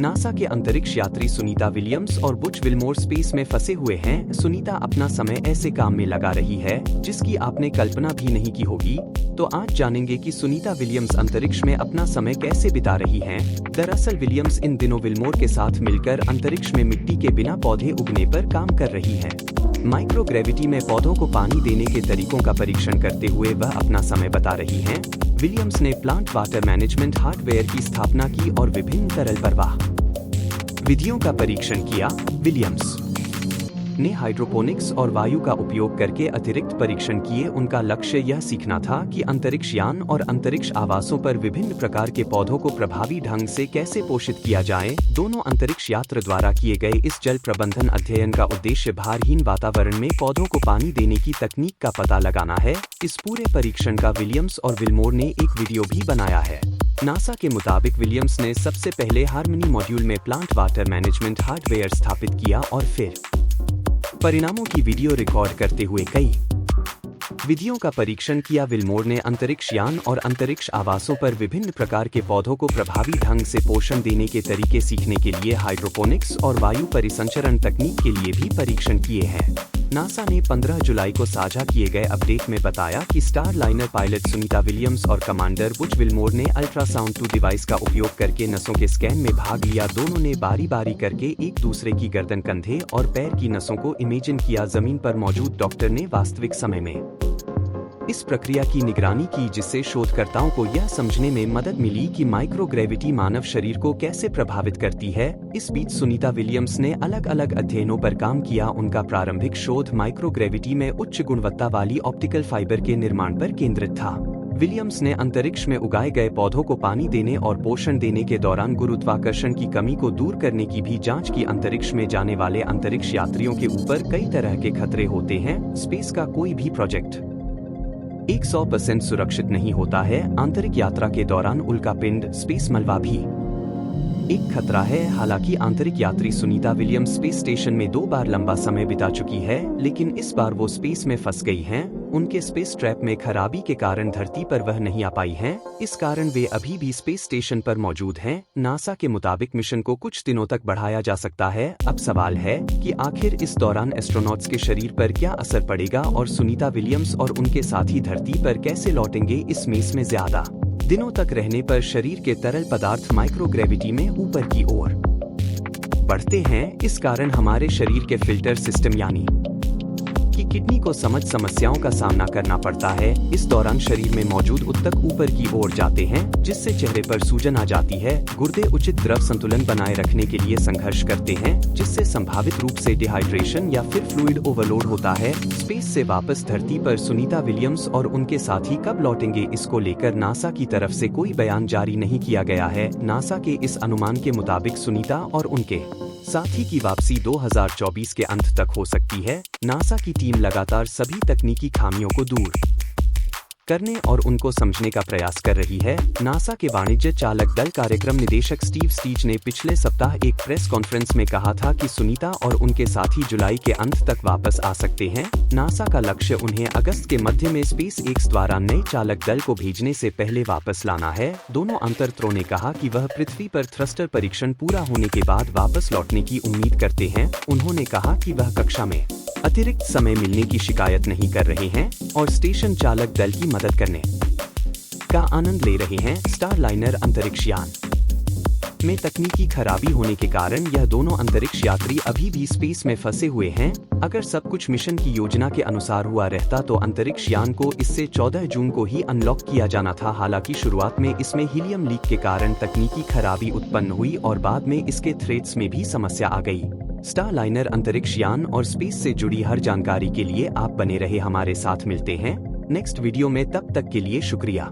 NASA के अंतरिक्ष यात्री सुनीता विलियम्स और बुच विल्मोर स्पेस में फंसे हुए हैं। सुनीता अपना समय ऐसे काम में लगा रही है जिसकी आपने कल्पना भी नहीं की होगी। तो आज जानेंगे कि सुनीता विलियम्स अंतरिक्ष में अपना समय कैसे बिता रही हैं। दरअसल विलियम्स इन दिनों विल्मोर के साथ मिलकर अंतरिक्ष में मिट्टी के बिना पौधे उगने पर काम कर रही हैं। माइक्रोग्रेविटी में पौधों को पानी देने के तरीकों का परीक्षण करते हुए वह अपना समय बता रही हैं। विलियम्स ने प्लांट वाटर मैनेजमेंट हार्डवेयर की स्थापना की और विभिन्न तरल प्रवाह विधियों का परीक्षण किया। विलियम्स ने हाइड्रोपोनिक्स और वायु का उपयोग करके अतिरिक्त परीक्षण किए। उनका लक्ष्य यह सीखना था कि अंतरिक्ष यान और अंतरिक्ष आवासों पर विभिन्न प्रकार के पौधों को प्रभावी ढंग से कैसे पोषित किया जाए। दोनों अंतरिक्ष यात्री द्वारा किए गए इस जल प्रबंधन अध्ययन का उद्देश्य भारहीन वातावरण में पौधों को पानी देने की तकनीक का पता लगाना है। इस पूरे परीक्षण का विलियम्स और विल्मोर ने एक वीडियो भी बनाया है। नासा के मुताबिक विलियम्स ने सबसे पहले हार्मनी मॉड्यूल में प्लांट वाटर मैनेजमेंट हार्डवेयर स्थापित किया और फिर परिणामों की वीडियो रिकॉर्ड करते हुए कई विधियों का परीक्षण किया। विल्मोर ने अंतरिक्ष यान और अंतरिक्ष आवासों पर विभिन्न प्रकार के पौधों को प्रभावी ढंग से पोषण देने के तरीके सीखने के लिए हाइड्रोपोनिक्स और वायु परिसंचरण तकनीक के लिए भी परीक्षण किए हैं। नासा ने 15 जुलाई को साझा किए गए अपडेट में बताया कि star liner pilot Sunita Williams और कमांडर बुच विल्मोर ने अल्ट्रासाउंड 2 डिवाइस का उपयोग करके नसों के स्कैन में भाग लिया। दोनों ने बारी बारी करके एक दूसरे की गर्दन, कंधे और पैर की नसों को इमेजिन किया। जमीन पर मौजूद डॉक्टर ने वास्तविक समय में इस प्रक्रिया की निगरानी की, जिससे शोधकर्ताओं को यह समझने में मदद मिली कि माइक्रोग्रेविटी मानव शरीर को कैसे प्रभावित करती है। इस बीच सुनीता विलियम्स ने अलग अलग अध्ययनों पर काम किया। उनका प्रारंभिक शोध माइक्रोग्रेविटी में उच्च गुणवत्ता वाली ऑप्टिकल फाइबर के निर्माण पर केंद्रित था। विलियम्स ने अंतरिक्ष में उगाए गए पौधों को पानी देने और पोषण देने के दौरान गुरुत्वाकर्षण की कमी को दूर करने की भी जांच की। अंतरिक्ष में जाने वाले अंतरिक्ष यात्रियों के ऊपर कई तरह के खतरे होते हैं। स्पेस का कोई भी प्रोजेक्ट 100% सुरक्षित नहीं होता है। आंतरिक यात्रा के दौरान उल्कापिंड, स्पेस मलबा भी एक खतरा है। हालांकि आंतरिक यात्री सुनीता विलियम्स स्पेस स्टेशन में 2 बार लंबा समय बिता चुकी है, लेकिन इस बार वो स्पेस में फंस गई हैं। उनके स्पेस ट्रैप में खराबी के कारण धरती पर वह नहीं आ पाई हैं। इस कारण वे अभी भी स्पेस स्टेशन पर मौजूद हैं। नासा के मुताबिक मिशन को कुछ दिनों तक बढ़ाया जा सकता है। अब सवाल है कि आखिर इस दौरान एस्ट्रोनॉट्स के शरीर पर क्या असर पड़ेगा और सुनीता विलियम्स और उनके साथी धरती पर कैसे लौटेंगे। इस मेस में ज्यादा दिनों तक रहने पर शरीर के तरल पदार्थ माइक्रोग्रेविटी में ऊपर की ओर बढ़ते हैं। इस कारण हमारे शरीर के फिल्टर सिस्टम यानी कि किडनी को समस्याओं का सामना करना पड़ता है। इस दौरान शरीर में मौजूद ऊतक ऊपर की ओर जाते हैं, जिससे चेहरे पर सूजन आ जाती है। गुर्दे उचित द्रव संतुलन बनाए रखने के लिए संघर्ष करते हैं, जिससे संभावित रूप से डिहाइड्रेशन या फिर फ्लूइड ओवरलोड होता है। स्पेस से वापस धरती पर सुनीता विलियम्स और उनके साथी कब लौटेंगे, इसको लेकर नासा की तरफ से कोई बयान जारी नहीं किया गया है। नासा के इस अनुमान के मुताबिक सुनीता और उनके साथी की वापसी 2024 के अंत तक हो सकती है। नासा की टीम लगातार सभी तकनीकी खामियों को दूर करने और उनको समझने का प्रयास कर रही है। नासा के वाणिज्य चालक दल कार्यक्रम निदेशक स्टीव स्टीच ने पिछले सप्ताह एक प्रेस कॉन्फ्रेंस में कहा था कि सुनीता और उनके साथी जुलाई के अंत तक वापस आ सकते हैं। नासा का लक्ष्य उन्हें अगस्त के मध्य में स्पेस एक्स द्वारा नए चालक दल को भेजने से पहले वापस लाना है। दोनों अंतरत्रों ने कहा कि वह पृथ्वी पर थ्रस्टर परीक्षण पूरा होने के बाद वापस लौटने की उम्मीद करते हैं। उन्होंने कहा कि वह कक्षा में अतिरिक्त समय मिलने की शिकायत नहीं कर रहे हैं और स्टेशन चालक दल की मदद करने का आनंद ले रहे हैं। स्टार लाइनर अंतरिक्ष यान में तकनीकी खराबी होने के कारण यह दोनों अंतरिक्ष यात्री अभी भी स्पेस में फंसे हुए हैं। अगर सब कुछ मिशन की योजना के अनुसार हुआ रहता तो अंतरिक्ष यान को इससे 14 जून को ही अनलॉक किया जाना था। हालांकि शुरुआत में इसमें हीलियम लीक के कारण तकनीकी खराबी उत्पन्न हुई और बाद में इसके थ्रेड्स में भी समस्या आ गई। स्टार लाइनर अंतरिक्ष यान और स्पेस से जुड़ी हर जानकारी के लिए आप बने रहे हमारे साथ। मिलते हैं नेक्स्ट वीडियो में, तब तक के लिए शुक्रिया।